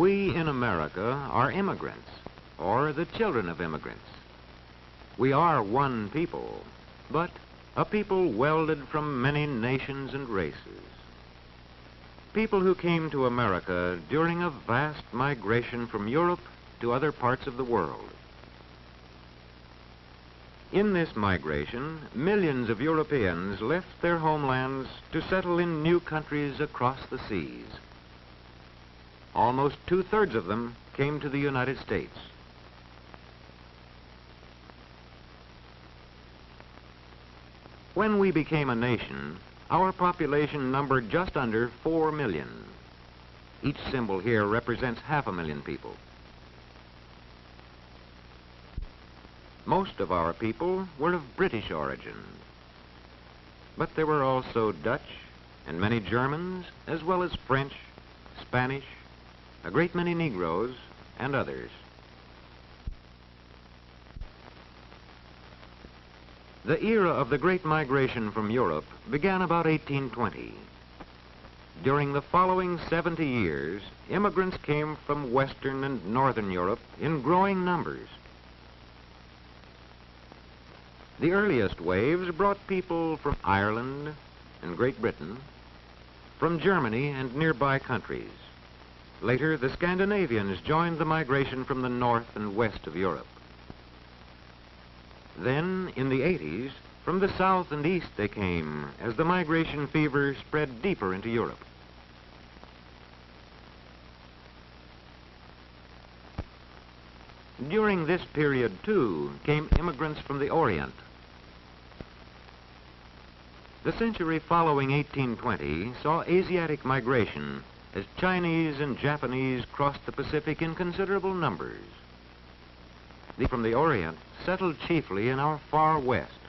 We in America are immigrants, or the children of immigrants. We are one people, but a people welded from many nations and races. People who came to America during a vast migration from Europe to other parts of the world. In this migration, millions of Europeans left their homelands to settle in new countries across the seas. Almost 2/3 of them came to the United States. When we became a nation, our population numbered just under 4 million. Each symbol here represents 500,000 people. Most of our people were of British origin, but there were also Dutch and many Germans, as well as French, Spanish, a great many Negroes, and others. The era of the Great Migration from Europe began about 1820. During the following 70 years, immigrants came from Western and Northern Europe in growing numbers. The earliest waves brought people from Ireland and Great Britain, from Germany and nearby countries. Later, the Scandinavians joined the migration from the north and west of Europe. Then, in the 80s, from the south and east they came as the migration fever spread deeper into Europe. During this period, too, came immigrants from the Orient. The century following 1820 saw Asiatic migration as Chinese and Japanese crossed the Pacific in considerable numbers. They from the Orient settled chiefly in our far west.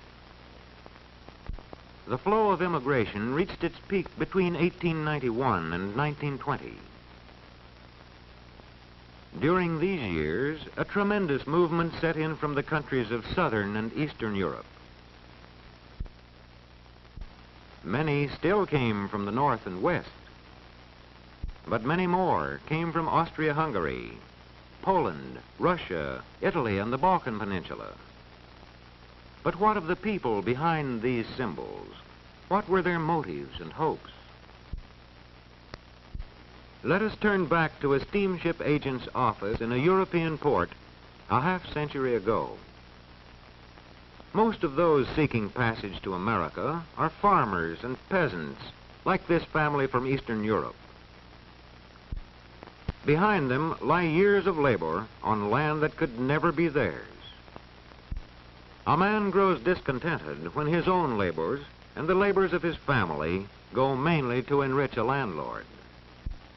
The flow of immigration reached its peak between 1891 and 1920. During these years, a tremendous movement set in from the countries of Southern and Eastern Europe. Many still came from the north and west, but many more came from Austria-Hungary, Poland, Russia, Italy, and the Balkan Peninsula. But what of the people behind these symbols? What were their motives and hopes? Let us turn back to a steamship agent's office in a European port a half-century ago. Most of those seeking passage to America are farmers and peasants, like this family from Eastern Europe. Behind them lie years of labor on land that could never be theirs. A man grows discontented when his own labors and the labors of his family go mainly to enrich a landlord.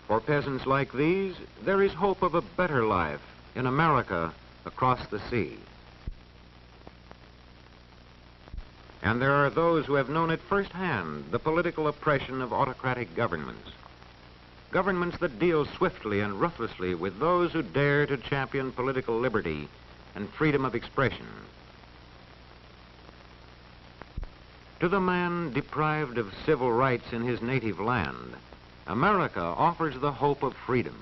For peasants like these, there is hope of a better life in America across the sea. And there are those who have known at firsthand the political oppression of autocratic governments. Governments that deal swiftly and ruthlessly with those who dare to champion political liberty and freedom of expression. To the man deprived of civil rights in his native land, America offers the hope of freedom.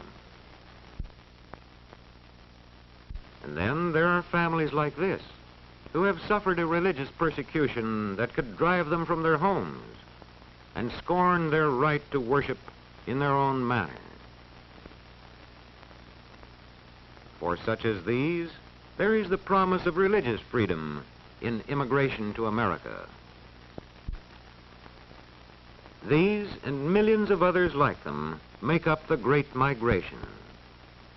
And then there are families like this, who have suffered a religious persecution that could drive them from their homes and scorn their right to worship in their own manner. For such as these, there is the promise of religious freedom in immigration to America. These and millions of others like them make up the Great Migration.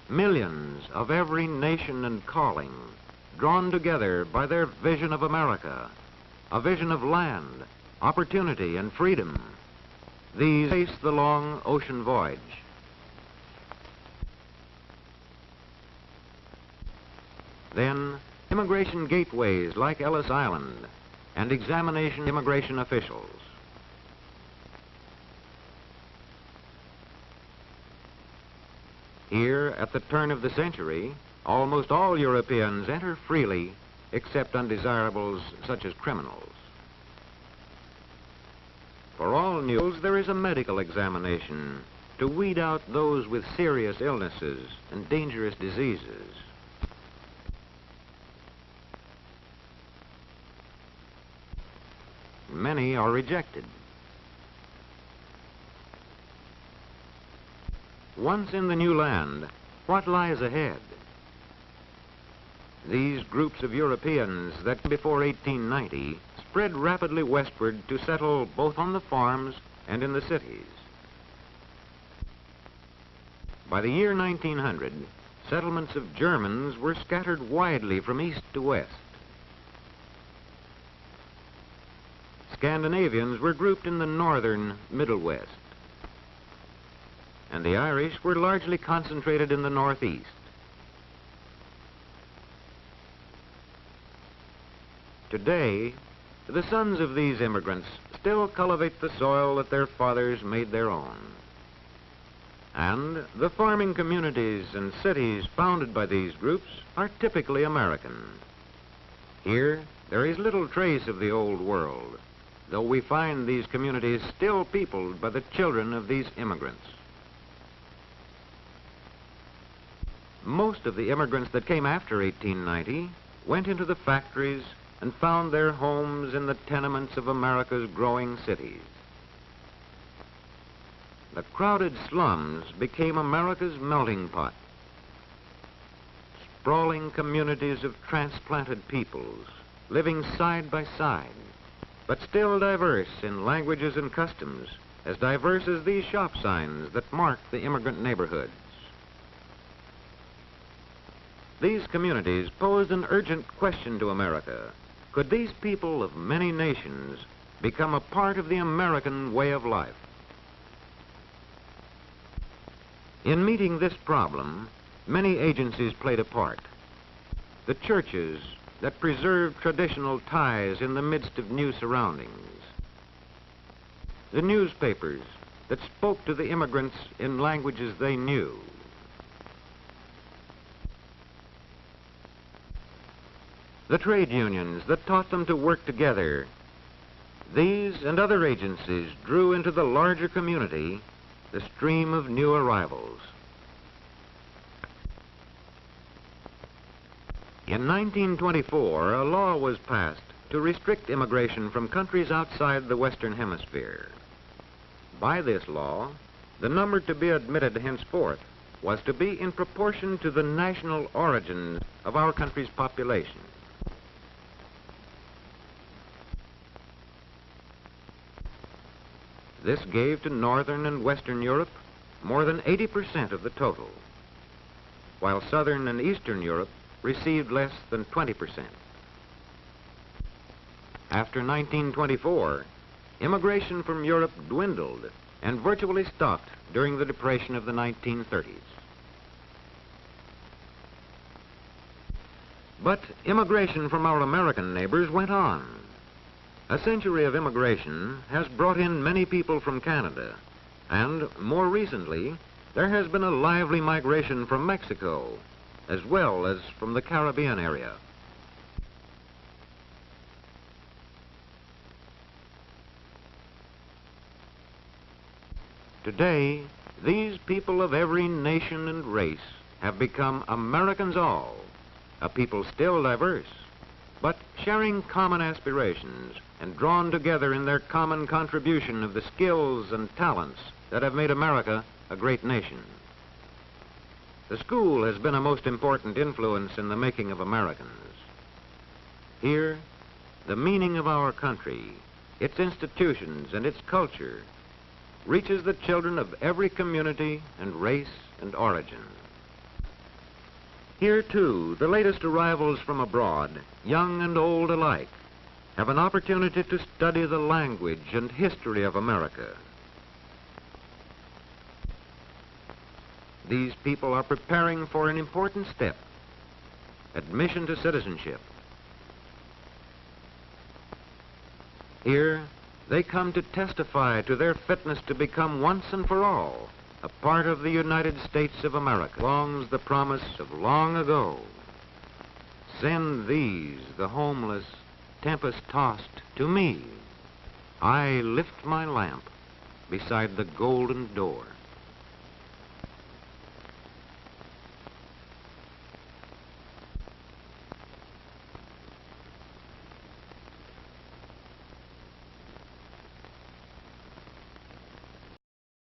Millions of every nation and calling, drawn together by their vision of America, a vision of land, opportunity, and freedom. These face the long ocean voyage. Then, immigration gateways like Ellis Island and examination immigration officials. Here, at the turn of the century, almost all Europeans enter freely, except undesirables such as criminals. For all mules, there is a medical examination, to weed out those with serious illnesses and dangerous diseases. Many are rejected. Once in the new land, what lies ahead? These groups of Europeans that before 1890 spread rapidly westward to settle both on the farms and in the cities. By the year 1900, settlements of Germans were scattered widely from east to west. Scandinavians were grouped in the northern Middle West, and the Irish were largely concentrated in the northeast. Today, the sons of these immigrants still cultivate the soil that their fathers made their own. And the farming communities and cities founded by these groups are typically American. Here, there is little trace of the old world, though we find these communities still peopled by the children of these immigrants. Most of the immigrants that came after 1890 went into the factories and found their homes in the tenements of America's growing cities. The crowded slums became America's melting pot. Sprawling communities of transplanted peoples, living side by side, but still diverse in languages and customs, as diverse as these shop signs that mark the immigrant neighborhoods. These communities posed an urgent question to America. Could these people of many nations become a part of the American way of life? In meeting this problem, many agencies played a part. The churches that preserved traditional ties in the midst of new surroundings. The newspapers that spoke to the immigrants in languages they knew. The trade unions that taught them to work together. These and other agencies drew into the larger community the stream of new arrivals. In 1924, a law was passed to restrict immigration from countries outside the Western Hemisphere. By this law, the number to be admitted henceforth was to be in proportion to the national origin of our country's population. This gave to Northern and Western Europe more than 80% of the total, while Southern and Eastern Europe received less than 20%. After 1924, immigration from Europe dwindled and virtually stopped during the Depression of the 1930s. But immigration from our American neighbors went on. A century of immigration has brought in many people from Canada, and more recently, there has been a lively migration from Mexico, as well as from the Caribbean area. Today, these people of every nation and race have become Americans all, a people still diverse, but sharing common aspirations and drawn together in their common contribution of the skills and talents that have made America a great nation. The school has been a most important influence in the making of Americans. Here, the meaning of our country, its institutions, and its culture reaches the children of every community and race and origin. Here, too, the latest arrivals from abroad, young and old alike, have an opportunity to study the language and history of America. These people are preparing for an important step, admission to citizenship. Here, they come to testify to their fitness to become once and for all a part of the United States of America. Longs the promise of long ago. Send these, the homeless, tempest-tossed, to me. I lift my lamp beside the golden door.